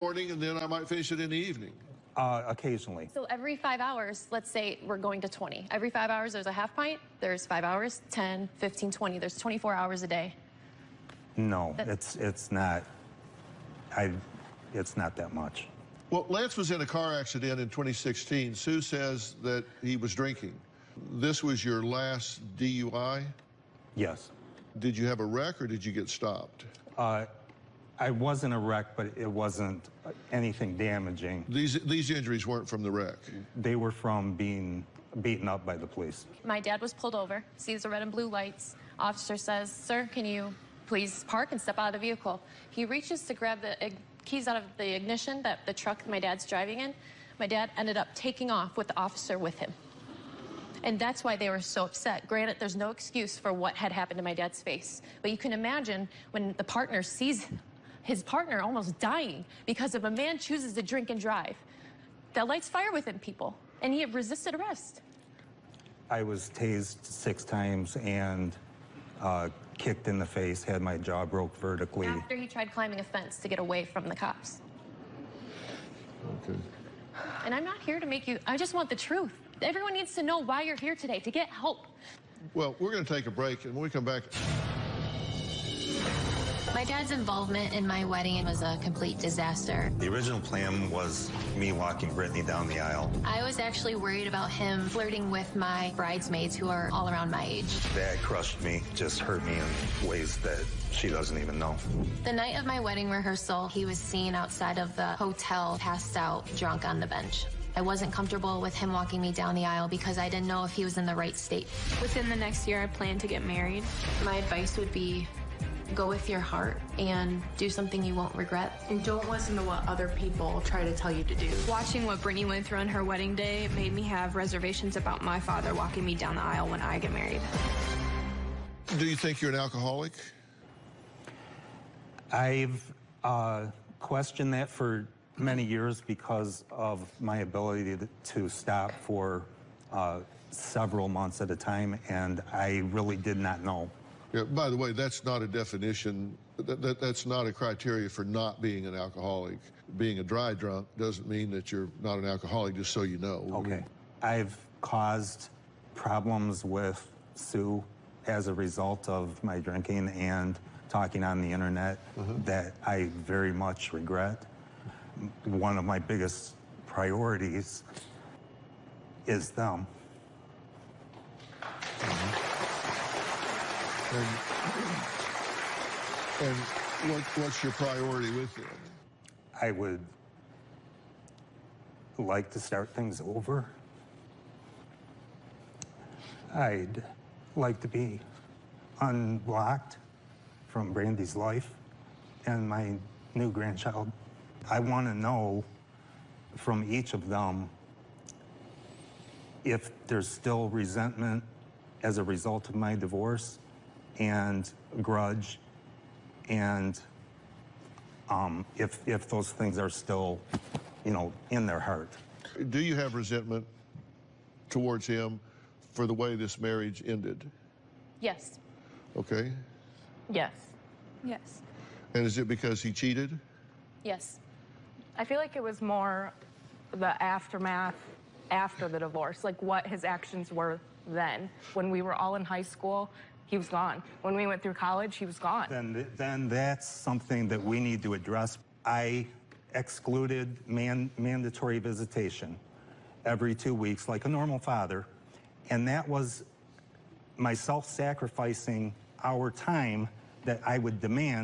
morning, and then I might finish it in the evening. Occasionally. So every 5 hours, let's say we're going to 20. Every 5 hours, there's a half pint. There's 5 hours, 10, 15, 20. There's 24 hours a day. No, it's not. It's not that much. Well, Lance was in a car accident in 2016. Sue says that he was drinking. This was your last DUI? Yes. Did you have a wreck or did you get stopped? I was in a wreck, but it wasn't anything damaging. These injuries weren't from the wreck? They were from being beaten up by the police. My dad was pulled over, sees the red and blue lights. Officer says, "Sir, can you please park and step out of the vehicle?" He reaches to grab the keys out of the ignition, that the truck my dad's driving in. My dad ended up taking off with the officer with him. And that's why they were so upset. Granted, there's no excuse for what had happened to my dad's face. But you can imagine when the partner sees his partner almost dying because if a man chooses to drink and drive, that lights fire within people. And he had resisted arrest. I was tased 6 times and kicked in the face, had my jaw broke vertically. After he tried climbing a fence to get away from the cops. Okay. And I'm not here to make you, I just want the truth. Everyone needs to know why you're here today, to get help. Well, we're going to take a break, and when we come back... My dad's involvement in my wedding was a complete disaster. The original plan was me walking Brittany down the aisle. I was actually worried about him flirting with my bridesmaids who are all around my age. That crushed me, just hurt me in ways that she doesn't even know. The night of my wedding rehearsal, he was seen outside of the hotel, passed out, drunk on the bench. I wasn't comfortable with him walking me down the aisle because I didn't know if he was in the right state. Within the next year, I plan to get married. My advice would be go with your heart and do something you won't regret. And don't listen to what other people try to tell you to do. Watching what Brittany went through on her wedding day made me have reservations about my father walking me down the aisle when I get married. Do you think you're an alcoholic? I've questioned that for many years because of my ability to stop for several months at a time, and I really did not know. Yeah, by the way, that's not a definition, that's not a criteria for not being an alcoholic. Being a dry drunk doesn't mean that you're not an alcoholic, just so you know. Okay. I've caused problems with Sue as a result of my drinking and talking on the internet that I very much regret. One of my biggest priorities is them. And what's your priority with them? I would like to start things over. I'd like to be unblocked from Brandy's life and my new grandchild. I want to know from each of them if there's still resentment as a result of my divorce and grudge, and if those things are still, you know, in their heart. Do you have resentment towards him for the way this marriage ended? Yes. Okay. Yes. Yes. And is it because he cheated? Yes. I feel like it was more the aftermath after the divorce, like what his actions were then. When we were all in high school, he was gone. When we went through college, he was gone. Then that's something that we need to address. I excluded mandatory visitation every 2 weeks like a normal father, and that was my self-sacrificing our time that I would demand